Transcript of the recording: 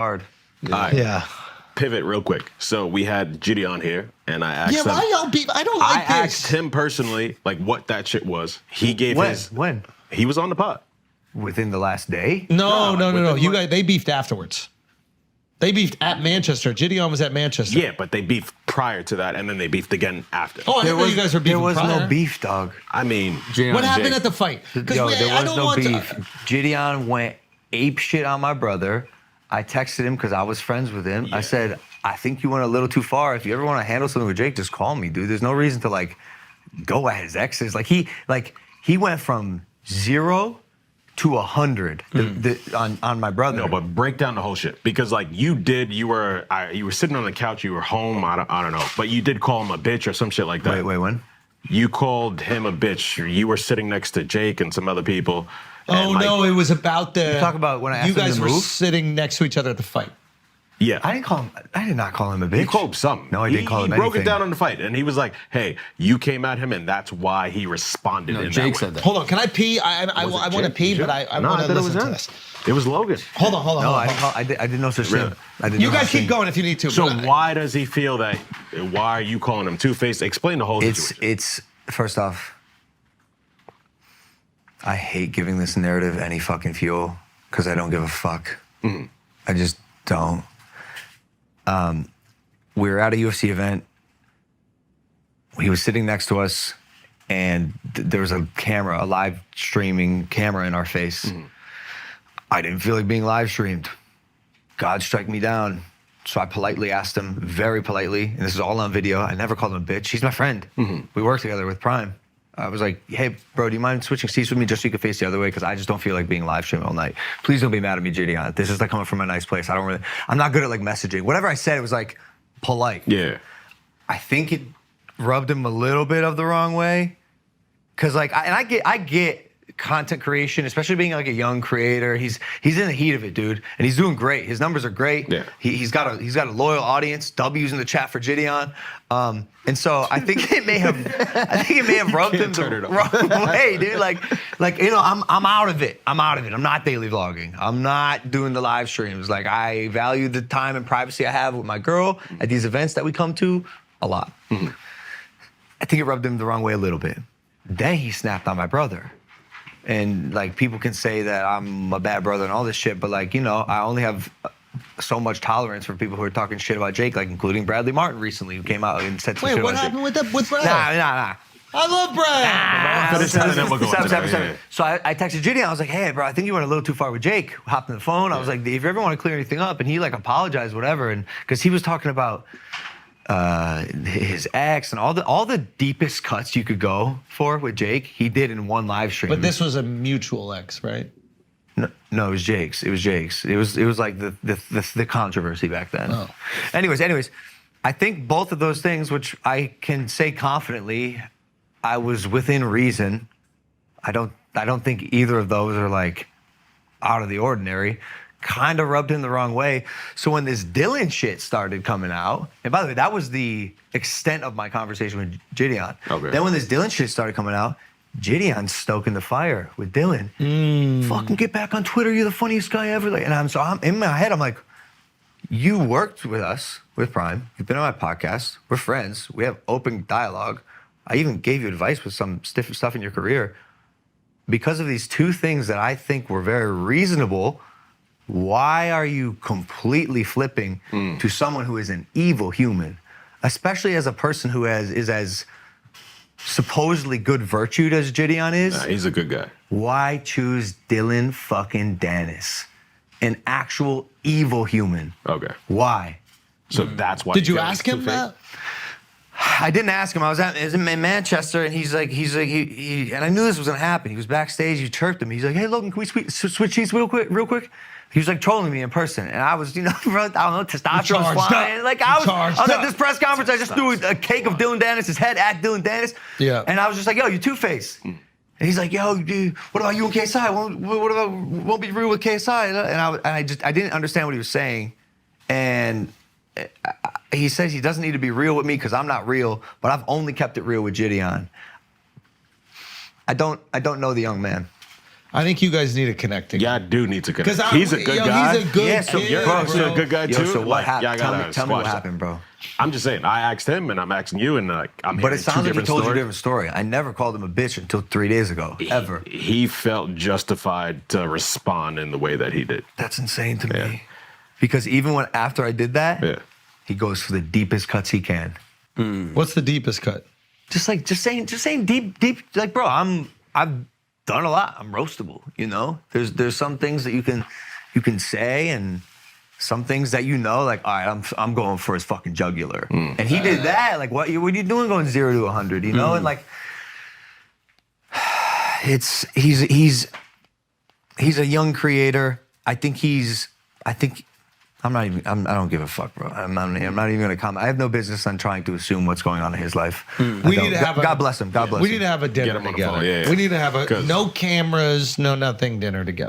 hard. Yeah. Pivot real quick. So we had JiDion here, and I asked him. Why y'all beef? I don't like this. I asked him personally, like, what that shit was. He gave When? He was on the pod. Within the last day? No. You guys, they beefed afterwards. They beefed at Manchester. JiDion was at Manchester. Yeah, but they beefed prior to that, and then they beefed again after. Oh, I didn't know you guys were beefing There was prior. no beef, dog. I mean, What happened at the fight? Yo, there was no beef. JiDion went ape shit on my brother. I texted him because I was friends with him. Yeah. I said, I think you went a little too far. If you ever want to handle something with Jake, just call me, dude. There's no reason to like go at his exes. He went from 0 to 100 on my brother. no, but break down the whole shit because like you were sitting on the couch, you were home. I don't know, but you did call him a bitch or some shit like that. Wait, when? You called him a bitch. You were sitting next to Jake and some other people. Oh, no, it was about the... You talk about when I asked you him guys to were move? sitting next to each other at the fight. Yeah. I did not call him a bitch. You called him something. No, I didn't call him anything. He broke anything. it down on the fight, and he was like, hey, you came at him, and that's why he responded in Jake that said way. that. Hold on, can I pee? I want to Jake? pee, Jake? but I No, want I to thought it listen was to him. this. It was Logan. Hold on. No, I did no such thing. You guys keep going if you need to. So why does he feel that, why are you calling him two-faced? Explain the whole situation. It's first off, I hate giving this narrative any fucking fuel because I don't give a fuck. Mm-hmm. I just don't. We were at a UFC event. He was sitting next to us, and there was a camera, a live streaming camera in our face. Mm-hmm. I didn't feel like being live streamed. God strike me down. So I politely asked him, very politely, and this is all on video. I never called him a bitch. He's my friend. Mm-hmm. We work together with Prime. I was like, hey, bro, do you mind switching seats with me just so you can face the other way? Because I just don't feel like being live streamed all night. Please don't be mad at me, JiDion. This is like coming from a nice place. I'm not good at like messaging. Whatever I said, it was like polite. Yeah. I think it rubbed him a little bit of the wrong way. Cause like, I get content creation, especially being like a young creator. He's in the heat of it, dude, and he's doing great. His numbers are great. Yeah. He's got a loyal audience. W's in the chat for JiDion, and so I think it may have rubbed him the wrong way, dude. Like you know, I'm out of it. I'm not daily vlogging. I'm not doing the live streams. Like I value the time and privacy I have with my girl at these events that we come to a lot. Mm-hmm. I think it rubbed him the wrong way a little bit. Then he snapped on my brother. And like people can say that I'm a bad brother and all this shit, but like, you know, I only have so much tolerance for people who are talking shit about Jake, like including Bradley Martin recently, who came out and said some shit Wait, what about happened Jake. with Brad? Nah. I love Brad. So I texted JiDion. I was like, hey, bro, I think you went a little too far with Jake. Hopped on the phone. I was like, if you ever want to clear anything up, and he like apologized, whatever, and because he was talking about his ex and all the deepest cuts you could go for with Jake, he did in one live stream. But this was a mutual ex, right? No, it was Jake's. It was like the controversy back then. Oh. Anyways, I think both of those things, which I can say confidently, I was within reason. I don't think either of those are like out of the ordinary. Kind of rubbed him the wrong way. So when this Dillon shit started coming out, and by the way, that was the extent of my conversation with JiDion. Okay. Then when this Dillon shit started coming out, JiDion's stoking the fire with Dillon. Fucking get back on Twitter. You're the funniest guy ever. Like, and I'm in my head. I'm like, you worked with us with Prime. You've been on my podcast. We're friends. We have open dialogue. I even gave you advice with some stiff stuff in your career. Because of these two things that I think were very reasonable, why are you completely flipping to someone who is an evil human, especially as a person who is as supposedly good virtued as JiDion is? Nah, he's a good guy. Why choose Dillon fucking Danis, an actual evil human? Okay. Why? So that's why. Did you ask him that? I didn't ask him. I was in Manchester, and he's like, and I knew this was gonna happen. He was backstage. He chirped him. He's like, "Hey, Logan, can we switch seats real quick?" He was like trolling me in person, and I was, you know, I don't know, testosterone was flying. Like I was at this press conference. I just threw a cake of Dillon Danis' head at Dillon Danis. Yeah. And I was just like, "Yo, you two-faced." And he's like, "Yo, dude, what about you and KSI? What about won't be real with KSI?" And I didn't understand what he was saying, and he says he doesn't need to be real with me because I'm not real, but I've only kept it real with JiDion. I don't know the young man. I think you guys need to connect again. Yeah, I do need to connect. 'Cause He's a good guy. He's a good Yeah, so kid, You're bro, also a good guy Yo, too. so what Like, happened? y'all Tell gotta me what squash that. happened, bro. I'm just saying. I asked him, and I'm asking you, and like I'm. But hearing it sounds two like he different told you a stories. different story. I never called him a bitch until 3 days ago, ever. He felt justified to respond in the way that he did. That's insane to Yeah. me. Because even when after I did that, Yeah. he goes for the deepest cuts he can. What's the deepest cut? Just saying deep. Like, bro, I've done a lot. I'm roastable. You know, there's some things that you can say, and some things that like, all right, I'm going for his fucking jugular. And he did that. Like, what are you doing going 0 to 100? You know, and like, he's a young creator. I don't give a fuck, bro. I'm not even gonna comment. I have no business on trying to assume what's going on in his life. We need to have God bless him. God bless him. We need to have a dinner him on the together. phone, yeah. We need to have a 'Cause- no cameras, no nothing dinner together.